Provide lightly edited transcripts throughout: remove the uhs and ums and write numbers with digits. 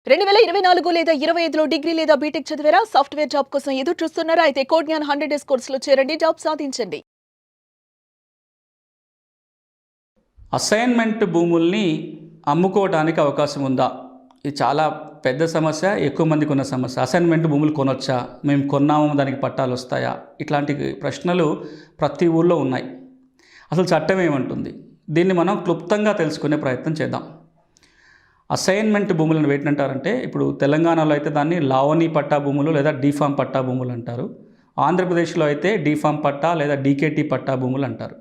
2024 లేదా 25లో డిగ్రీ లేదా బీటెక్ చదివారా? సాఫ్ట్‌వేర్ జాబ్ కోసం ఎదురు చూస్తున్నారా? అయితే కోడ్ జ్ఞాన్ 100 డేస్ కోర్సులో చేరండి, జాబ్ సాధించండి. అసైన్మెంట్ భూముల్ని అమ్ముకోవడానికి అవకాశం ఉందా? ఇది చాలా పెద్ద సమస్య, ఎక్కువ మందికి ఉన్న సమస్య. అసైన్మెంట్ భూములు కొనొచ్చా? మేము కొన్నాము, దానికి పట్టాలు వస్తాయా? ఇట్లాంటి ప్రశ్నలు ప్రతి ఊళ్ళో ఉన్నాయి. అసలు చట్టం ఏమంటుంది? దీన్ని మనం క్లుప్తంగా తెలుసుకునే ప్రయత్నం చేద్దాం. అసైన్మెంట్ భూములను వేటినంటారంటే, ఇప్పుడు తెలంగాణలో అయితే దాన్ని లావణి పట్టా భూములు లేదా డీఫామ్ పట్టా భూములు అంటారు. ఆంధ్రప్రదేశ్లో అయితే డీఫామ్ పట్టా లేదా డీకేటీ పట్టా భూములు అంటారు.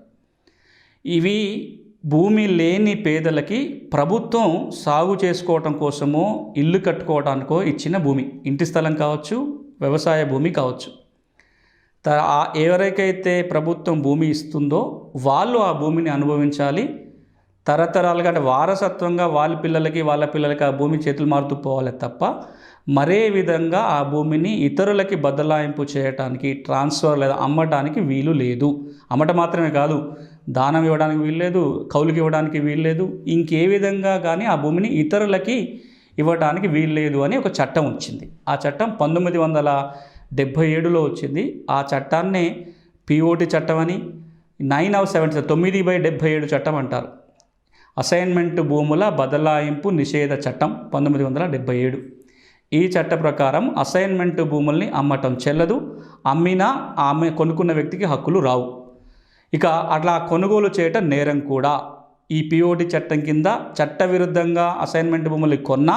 ఇవి భూమి లేని పేదలకి ప్రభుత్వం సాగు చేసుకోవటం కోసమో ఇల్లు కట్టుకోవడానికో ఇచ్చిన భూమి. ఇంటి స్థలం కావచ్చు, వ్యవసాయ భూమి కావచ్చు. ఎవరికైతే ప్రభుత్వం భూమి ఇస్తుందో వాళ్ళు ఆ భూమిని అనుభవించాలి. తరతరాలుగా అంటే వారసత్వంగా వాళ్ళ పిల్లలకి ఆ భూమి చేతులు మారుతూ పోవాలి తప్ప మరే విధంగా ఆ భూమిని ఇతరులకి బదలాయింపు చేయటానికి, ట్రాన్స్ఫర్ లేదా అమ్మటానికి వీలు లేదు. అమ్మటం మాత్రమే కాదు, దానం ఇవ్వడానికి వీలు లేదు, కౌలుకి ఇవ్వడానికి వీలు లేదు, ఇంకే విధంగా కానీ ఆ భూమిని ఇతరులకి ఇవ్వడానికి వీలు లేదు అని ఒక చట్టం వచ్చింది. ఆ చట్టం 1977లో వచ్చింది. ఆ చట్టాన్నే పిఓటి చట్టం అని 9/77 చట్టం అంటారు. అసైన్మెంట్ భూముల బదలాయింపు నిషేధ చట్టం 1977. ఈ చట్ట ప్రకారం అసైన్మెంట్ భూముల్ని అమ్మటం చెల్లదు. అమ్మినా ఆమె కొనుక్కున్న వ్యక్తికి హక్కులు రావు. ఇక అట్లా కొనుగోలు చేయటం నేరం కూడా. ఈ పిఓటి చట్టం కింద చట్టవిరుద్ధంగా అసైన్మెంట్ భూములు కొన్నా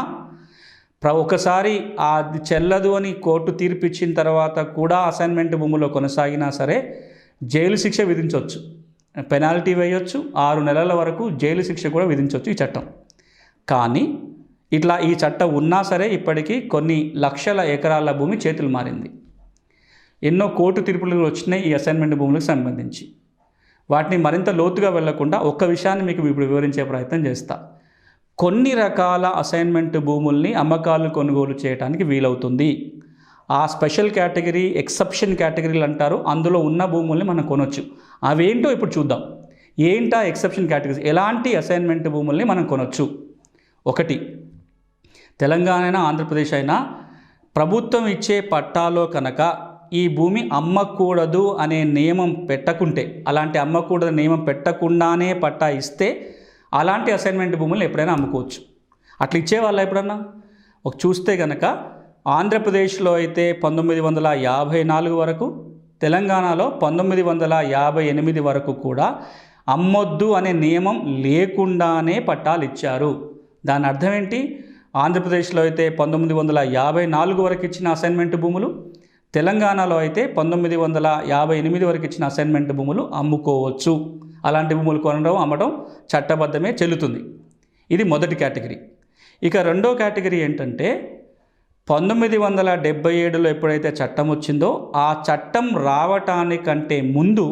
ఒకసారి అది చెల్లదు అని కోర్టు తీర్పు ఇచ్చిన తర్వాత కూడా అసైన్మెంట్ భూములో కొనసాగినా సరే జైలు శిక్ష విధించవచ్చు, పెనాల్టీ వేయొచ్చు, 6 నెలల వరకు జైలు శిక్ష కూడా విధించవచ్చు ఈ చట్టం. కానీ ఇట్లా ఈ చట్టం ఉన్నా సరే ఇప్పటికీ కొన్ని లక్షల ఎకరాల భూమి చేతులు మారింది. ఎన్నో కోర్టు తీర్పులు వచ్చినాయి ఈ అసైన్మెంట్ భూములకు సంబంధించి. వాటిని మరింత లోతుగా వెళ్లకుండా ఒక్క విషయాన్ని మీకు ఇప్పుడు వివరించే ప్రయత్నం చేస్తా. కొన్ని రకాల అసైన్మెంట్ భూముల్ని అమ్మకాలు కొనుగోలు చేయడానికి వీలవుతుంది. ఆ స్పెషల్ కేటగిరీ, ఎక్సెప్షన్ కేటగిరీలు అంటారు, అందులో ఉన్న భూముల్ని మనం కొనొచ్చు. అవేంటో ఇప్పుడు చూద్దాం. ఏంటా ఎక్సెప్షన్ కేటగిరీస్? ఎలాంటి అసైన్మెంట్ భూముల్ని మనం కొనొచ్చు? 1, తెలంగాణ అయినా ఆంధ్రప్రదేశ్ అయినా ప్రభుత్వం ఇచ్చే పట్టాలో కనుక ఈ భూమి అమ్మకూడదు అనే నియమం పెట్టకుంటే, అలాంటి అమ్మకూడదు నియమం పెట్టకుండానే పట్టా ఇస్తే అలాంటి అసైన్మెంట్ భూములు ఎప్పుడైనా అమ్ముకోవచ్చు. అట్లా ఇచ్చేవాళ్ళ ఎప్పుడన్నా చూస్తే కనుక ఆంధ్రప్రదేశ్లో అయితే 1954 వరకు, తెలంగాణలో 1958 వరకు కూడా అమ్మొద్దు అనే నియమం లేకుండానే పట్టాలు ఇచ్చారు. దాని అర్థం ఏంటి? ఆంధ్రప్రదేశ్లో అయితే 1954 వరకు ఇచ్చిన అసైన్మెంట్ భూములు, తెలంగాణలో అయితే 1958 వరకు ఇచ్చిన అసైన్మెంట్ భూములు అమ్ముకోవచ్చు. అలాంటి భూములు కొనడం, అమ్మడం చట్టబద్ధమే, చెల్లుతుంది. ఇది మొదటి కేటగిరీ. ఇక రెండో కేటగిరీ ఏంటంటే 1977లో ఎప్పుడైతే చట్టం వచ్చిందో ఆ చట్టం రావటానికంటే ముందు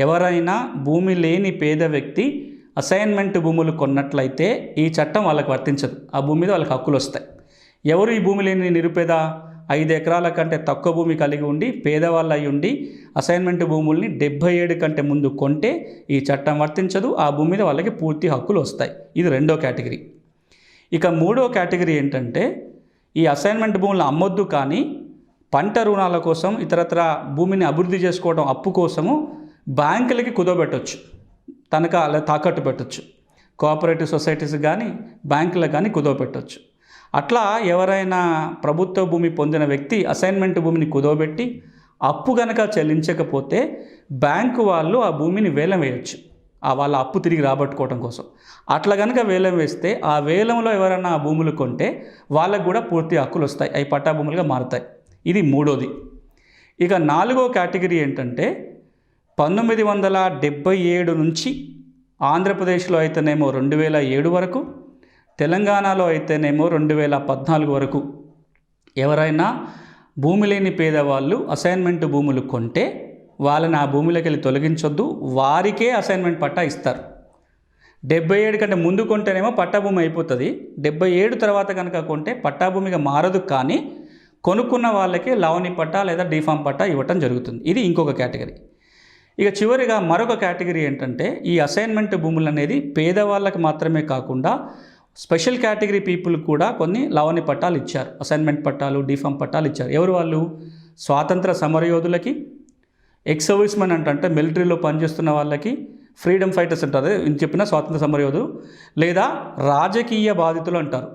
ఎవరైనా భూమి లేని పేద వ్యక్తి అసైన్మెంట్ భూములు కొన్నట్లయితే ఈ చట్టం వాళ్ళకి వర్తించదు. ఆ భూమి మీద వాళ్ళకి హక్కులు వస్తాయి. ఎవరు ఈ భూమి లేని నిరుపేద? 5 ఎకరాల కంటే తక్కువ భూమి కలిగి ఉండి పేదవాళ్ళు అయి ఉండి అసైన్మెంట్ భూముల్ని 77 కంటే ముందు కొంటే ఈ చట్టం వర్తించదు. ఆ భూమి మీద వాళ్ళకి పూర్తి హక్కులు వస్తాయి. ఇది రెండో కేటగిరీ. ఇక మూడో కేటగిరీ ఏంటంటే ఈ అసైన్మెంట్ భూములు అమ్మొద్దు కానీ పంట రుణాల కోసం, ఇతరత్ర భూమిని అభివృద్ధి చేసుకోవడం అప్పు కోసము బ్యాంకులకి కుదవబెట్టవచ్చు, తనఖా తాకట్టు పెట్టవచ్చు. కోఆపరేటివ్ సొసైటీస్ కానీ బ్యాంకులకు కానీ కుదవబెట్టవచ్చు. అట్లా ఎవరైనా ప్రభుత్వ భూమి పొందిన వ్యక్తి అసైన్మెంట్ భూమిని కుదవబెట్టి అప్పు కనుక చెల్లించకపోతే బ్యాంకు వాళ్ళు ఆ భూమిని వేలం వేయచ్చు, వాళ్ళ అప్పు తిరిగి రాబట్టుకోవడం కోసం. అట్లా కనుక వేలం వేస్తే ఆ వేలంలో ఎవరైనా ఆ భూములు కొంటే వాళ్ళకు కూడా పూర్తి హక్కులు వస్తాయి, అవి పట్టా భూములుగా మారుతాయి. ఇది మూడోది. ఇక నాలుగో కేటగిరీ ఏంటంటే 1977 నుంచి ఆంధ్రప్రదేశ్లో అయితేనేమో 2007 వరకు, తెలంగాణలో అయితేనేమో 2014 వరకు ఎవరైనా భూమి లేని పేదవాళ్ళు అసైన్మెంట్ భూములు కొంటే వాళ్ళని ఆ భూమిలోకి వెళ్ళి తొలగించొద్దు, వారికే అసైన్మెంట్ పట్టా ఇస్తారు. 77 కంటే ముందు కొంటేనేమో పట్టా భూమి అయిపోతుంది. 77 తర్వాత కనుక కొంటే పట్టా భూమిగా మారదు, కానీ కొనుక్కున్న వాళ్ళకి లావణి పట్టా లేదా డీఫామ్ పట్టా ఇవ్వటం జరుగుతుంది. ఇది ఇంకొక కేటగిరీ. ఇక చివరిగా మరొక కేటగిరీ ఏంటంటే ఈ అసైన్మెంట్ భూములు అనేది పేదవాళ్ళకి మాత్రమే కాకుండా స్పెషల్ కేటగిరీ పీపుల్ కూడా కొన్ని లవణి పట్టాలు ఇచ్చారు, అసైన్మెంట్ పట్టాలు, డిఫామ్ పట్టాలు ఇచ్చారు. ఎవరు వాళ్ళు? స్వాతంత్ర సమరయోధులకి, ఎక్స్ సర్వీస్ మెన్ అంటే మిలిటరీలో పనిచేస్తున్న వాళ్ళకి, ఫ్రీడమ్ ఫైటర్స్ అంటారు చెప్పిన స్వాతంత్ర సమరయోధులు, లేదా రాజకీయ బాధితులు అంటారు,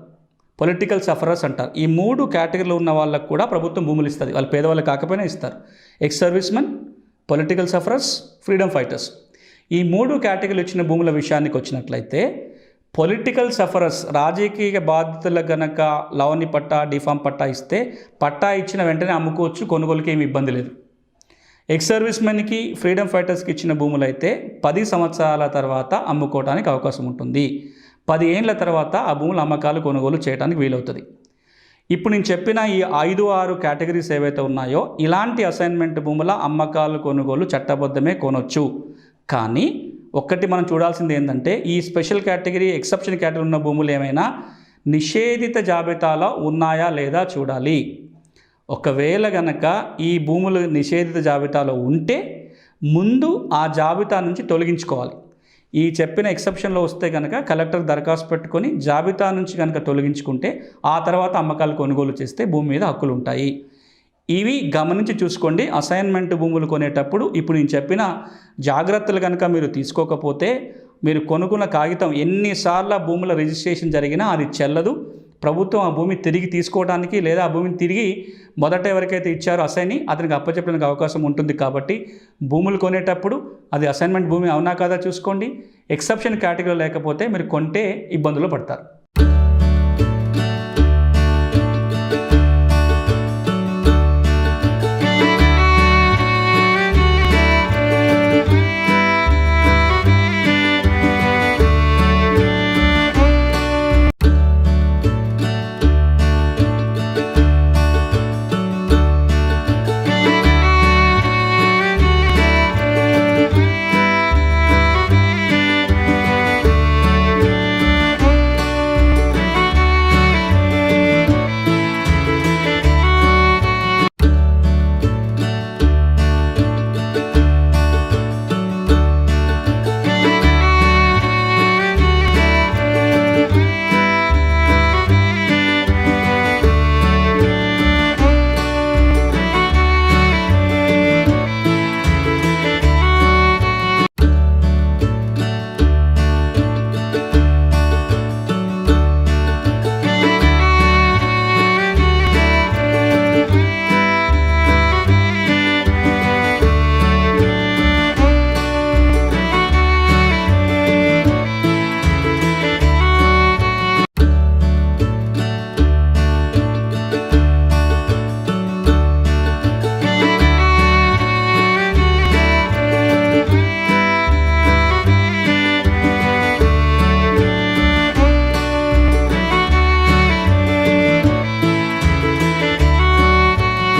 పొలిటికల్ సఫరర్స్ అంటారు. ఈ 3 కేటగిరీలో ఉన్న వాళ్ళకు కూడా ప్రభుత్వం భూములు ఇస్తుంది. వాళ్ళు పేదవాళ్ళు కాకపోయినా ఇస్తారు. Ex service men, political sufferers, freedom fighters. ఈ 3 కేటగిరీలు ఇచ్చిన భూముల విషయానికి వచ్చినట్లయితే పొలిటికల్ సఫరర్స్, రాజకీయ బాధితులకు గనక లవణి పట్టా, డిఫామ్ పట్టా ఇస్తే పట్టా ఇచ్చిన వెంటనే అమ్ముకోవచ్చు, కొనుగోలుకి ఏమి ఇబ్బంది లేదు. ఎక్స్ సర్వీస్ మెన్కి, ఫ్రీడమ్ ఫైటర్స్కి ఇచ్చిన భూములు అయితే 10 సంవత్సరాల తర్వాత అమ్ముకోవడానికి అవకాశం ఉంటుంది. 10 ఏళ్ల తర్వాత ఆ భూముల అమ్మకాలు, కొనుగోలు చేయడానికి వీలవుతుంది. ఇప్పుడు నేను చెప్పిన ఈ 5-6 కేటగిరీస్ ఏవైతే ఉన్నాయో ఇలాంటి అసైన్మెంట్ భూముల అమ్మకాలు, కొనుగోలు చట్టబద్ధమే కొనొచ్చు. కానీ ఒక్కటి మనం చూడాల్సింది ఏంటంటే ఈ స్పెషల్ కేటగిరీ, ఎక్సెప్షన్ కేటగిరీ ఉన్న భూములు ఏమైనా నిషేధిత జాబితాలో ఉన్నాయా లేదా చూడాలి. ఒకవేళ గనక ఈ భూములు నిషేధిత జాబితాలో ఉంటే ముందు ఆ జాబితా నుంచి తొలగించుకోవాలి. ఈ చెప్పిన ఎక్సెప్షన్లో వస్తే కనుక కలెక్టర్ దరఖాస్తు పెట్టుకొని జాబితా నుంచి కనుక తొలగించుకుంటే ఆ తర్వాత అమ్మకాలు, కొనుగోలు చేస్తే భూమి మీద హక్కులు ఉంటాయి. ఇవి గమనించి చూసుకోండి. అసైన్మెంట్ భూములు కొనేటప్పుడు ఇప్పుడు నేను చెప్పిన జాగ్రత్తలు కనుక మీరు తీసుకోకపోతే మీరు కొనుక్కున్న కాగితం ఎన్నిసార్లు భూముల రిజిస్ట్రేషన్ జరిగినా అది చెల్లదు. ప్రభుత్వం ఆ భూమి తిరిగి తీసుకోవడానికి లేదా ఆ భూమిని తిరిగి మొదట ఎవరికైతే ఇచ్చారో అసైన్ని అతనికి అప్పచెప్పడానికి అవకాశం ఉంటుంది. కాబట్టి భూములు కొనేటప్పుడు అది అసైన్మెంట్ భూమి అవునా కాదా చూసుకోండి. ఎక్సెప్షన్ కేటగిరీ లేకపోతే మీరు కొంటే ఇబ్బందులు పడతారు.